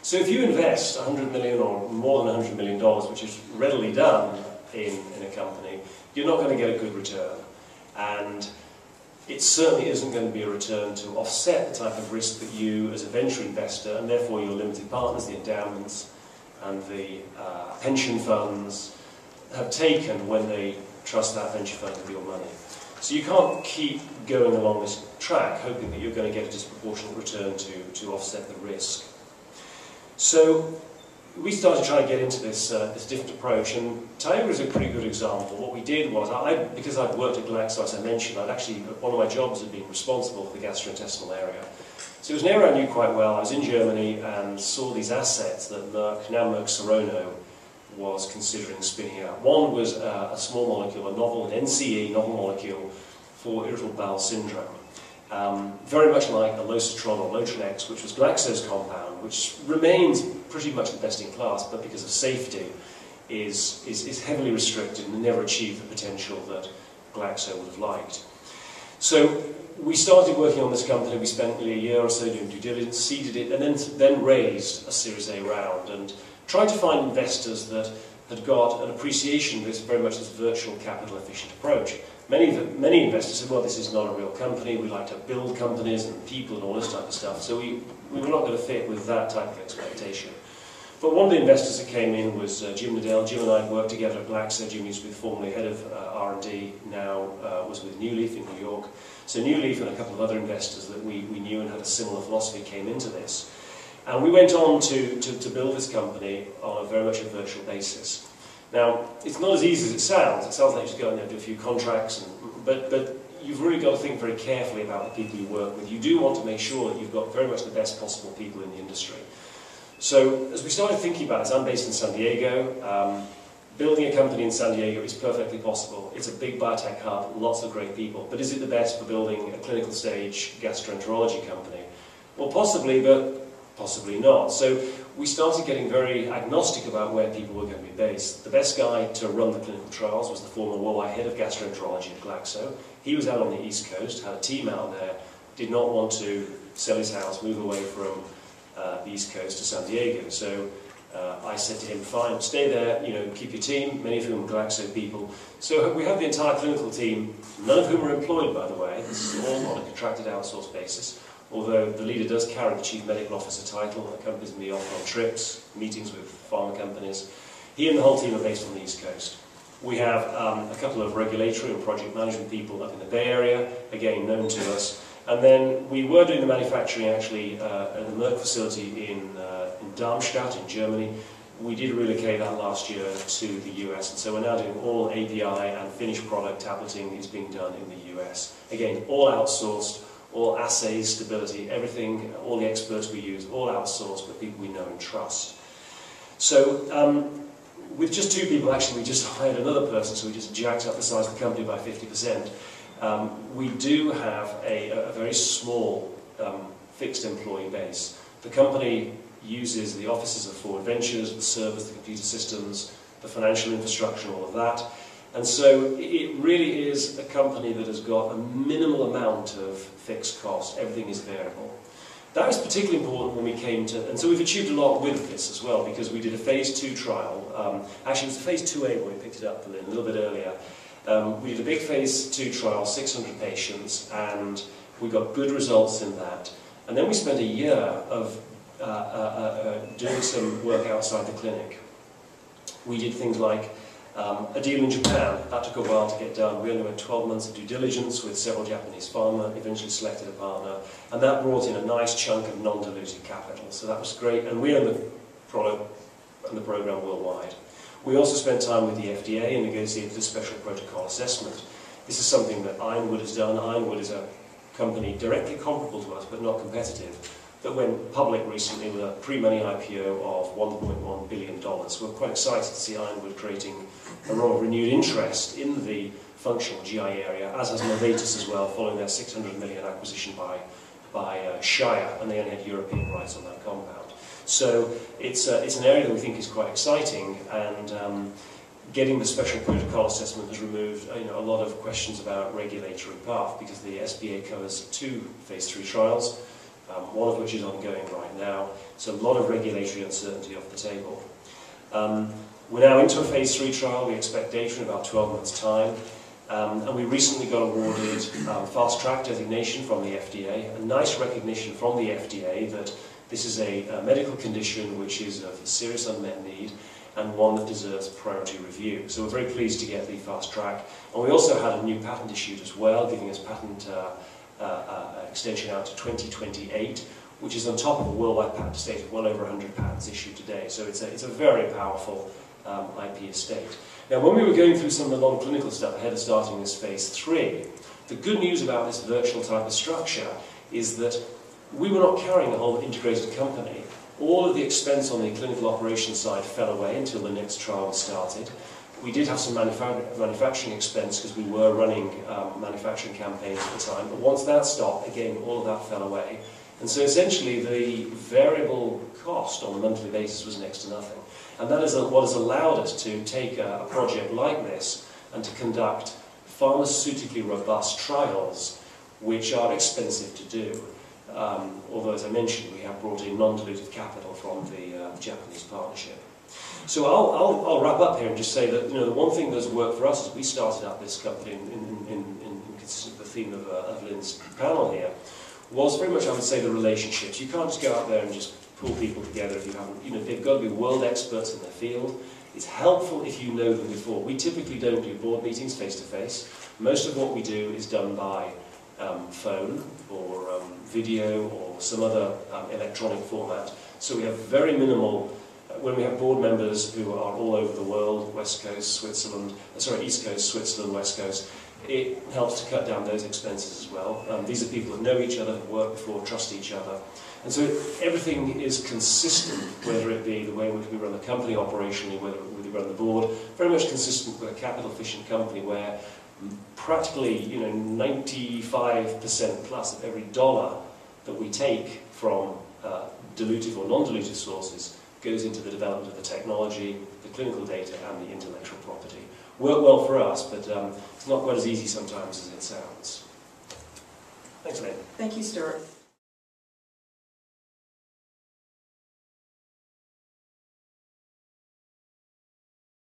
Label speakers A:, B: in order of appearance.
A: So if you invest 100 million or more than $100 million, which is readily done in a company, you're not going to get a good return. And it certainly isn't going to be a return to offset the type of risk that you, as a venture investor, and therefore your limited partners, the endowments, and the pension funds, have taken when they trust that venture fund with your money. So you can't keep going along this track hoping that you're going to get a disproportionate return to offset the risk. So we started trying to get into this different approach, and Tioga is a pretty good example. What we did was, because I'd worked at Glaxo, as I mentioned, one of my jobs had been responsible for the gastrointestinal area. So it was an area I knew quite well. I was in Germany and saw these assets that Merck, now Merck Serono, was considering spinning out. One was a small molecule, an NCE, novel molecule, for irritable bowel syndrome. Very much like a lositron or Lotrenex, which was Glaxo's compound, which remains pretty much the best in class, but because of safety is heavily restricted and never achieved the potential that Glaxo would have liked. So we started working on this company. We spent nearly a year or so doing due diligence, seeded it, and then raised a Series A round and tried to find investors that had got an appreciation of this, very much this virtual capital efficient approach. Many investors said, well, this is not a real company, we like to build companies and people and all this type of stuff, so we were not going to fit with that type of expectation. But one of the investors that came in was Jim Liddell. Jim and I worked together at Glaxo. Jim used to be formerly head of R&D, now was with New Leaf in New York. So New Leaf and a couple of other investors that we knew and had a similar philosophy came into this. And we went on to build this company on a very much a virtual basis. Now, it's not as easy as it sounds. It sounds like you just go in there and do a few contracts, but you've really got to think very carefully about the people you work with. You do want to make sure that you've got very much the best possible people in the industry. So, as we started thinking about this, I'm based in San Diego. Building a company in San Diego is perfectly possible. It's a big biotech hub, lots of great people. But is it the best for building a clinical stage gastroenterology company? Well, possibly, but possibly not. So we started getting very agnostic about where people were going to be based. The best guy to run the clinical trials was the former worldwide head of gastroenterology at Glaxo. He was out on the East Coast, had a team out there, did not want to sell his house, move away from the East Coast to San Diego. So I said to him, fine, stay there, keep your team, many of whom are Glaxo people. So we have the entire clinical team, none of whom are employed, by the way. This is all on a contracted outsourced basis. Although the leader does carry the Chief Medical Officer title, accompanies me off on trips, meetings with pharma companies. He and the whole team are based on the East Coast. We have a couple of regulatory and project management people up in the Bay Area, again known to us. And then we were doing the manufacturing actually at the Merck facility in Darmstadt in Germany. We did relocate that last year to the US, and so we're now doing all API and finished product tableting is being done in the US. Again, all outsourced. All assays, stability, everything, all the experts we use, all outsourced, but people we know and trust. So with just 2 people, actually, we just hired another person, so we just jacked up the size of the company by 50%. We do have a very small fixed employee base. The company uses the offices of Forward Ventures, the servers, the computer systems, the financial infrastructure, all of that. And so it really is a company that has got a minimal amount of fixed cost. Everything is variable. That was particularly important when we came to, and so we've achieved a lot with this as well, because we did a phase 2 trial. Actually, it was a phase 2A when we picked it up for Lynn, a little bit earlier. We did a big phase 2 trial, 600 patients, and we got good results in that. And then we spent a year of doing some work outside the clinic. We did things like a deal in Japan. That took a while to get done. We only went 12 months of due diligence with several Japanese pharma, eventually selected a partner, and that brought in a nice chunk of non-dilutive capital. So that was great, and we own the product and the program worldwide. We also spent time with the FDA and negotiated a special protocol assessment. This is something that Ironwood has done. Ironwood is a company directly comparable to us, but not competitive, that went public recently with a pre-money IPO of $1.1 billion. So we're quite excited to see Ironwood creating a lot of renewed interest in the functional GI area, as has Novartis as well, following their $600 million acquisition by Shire, and they only had European rights on that compound. So it's an area that we think is quite exciting, and getting the special protocol assessment has removed a lot of questions about regulatory path, because the SPA covers 2 phase 3 trials. one of which is ongoing right now. So a lot of regulatory uncertainty off the table. We're now into a phase 3 trial. We expect data in about 12 months' time. And we recently got awarded fast track designation from the FDA, a nice recognition from the FDA that this is a medical condition which is of serious unmet need and one that deserves priority review. So we're very pleased to get the fast track. And we also had a new patent issued as well, giving us patent extension out to 2028, which is on top of a worldwide patent estate of well over 100 patents issued today. So it's a very powerful IP estate. Now, when we were going through some of the non-clinical stuff ahead of starting this phase 3, the good news about this virtual type of structure is that we were not carrying a whole integrated company. All of the expense on the clinical operations side fell away until the next trial was started. We did have some manufacturing expense because we were running manufacturing campaigns at the time, but once that stopped, again, all of that fell away. And so essentially the variable cost on a monthly basis was next to nothing. And that is what has allowed us to take a project like this and to conduct pharmaceutically robust trials, which are expensive to do. Although, as I mentioned, we have brought in non-dilutive capital from the Japanese partnership. So I'll wrap up here and just say that the one thing that's worked for us as we started up this company in consistent with the theme of Lynn's panel here was very much, I would say, the relationships. You can't just go out there and just pull people together if you haven't, they've got to be world experts in their field. It's helpful if you know them before. We typically don't do board meetings face-to-face. Most of what we do is done by phone or video or some other electronic format. So we have very minimal, when we have board members who are all over the world, West Coast, Switzerland, East Coast, Switzerland, West Coast, it helps to cut down those expenses as well. These are people that know each other, have worked before, trust each other. And so everything is consistent, whether it be the way in which we run the company operationally, whether we run the board, very much consistent with a capital-efficient company where practically 95% plus of every dollar that we take from dilutive or non-dilutive sources goes into the development of the technology, the clinical data, and the intellectual property. Work well for us, but it's not quite as easy sometimes as it sounds. Thanks, Lynn.
B: Thank you, Stuart.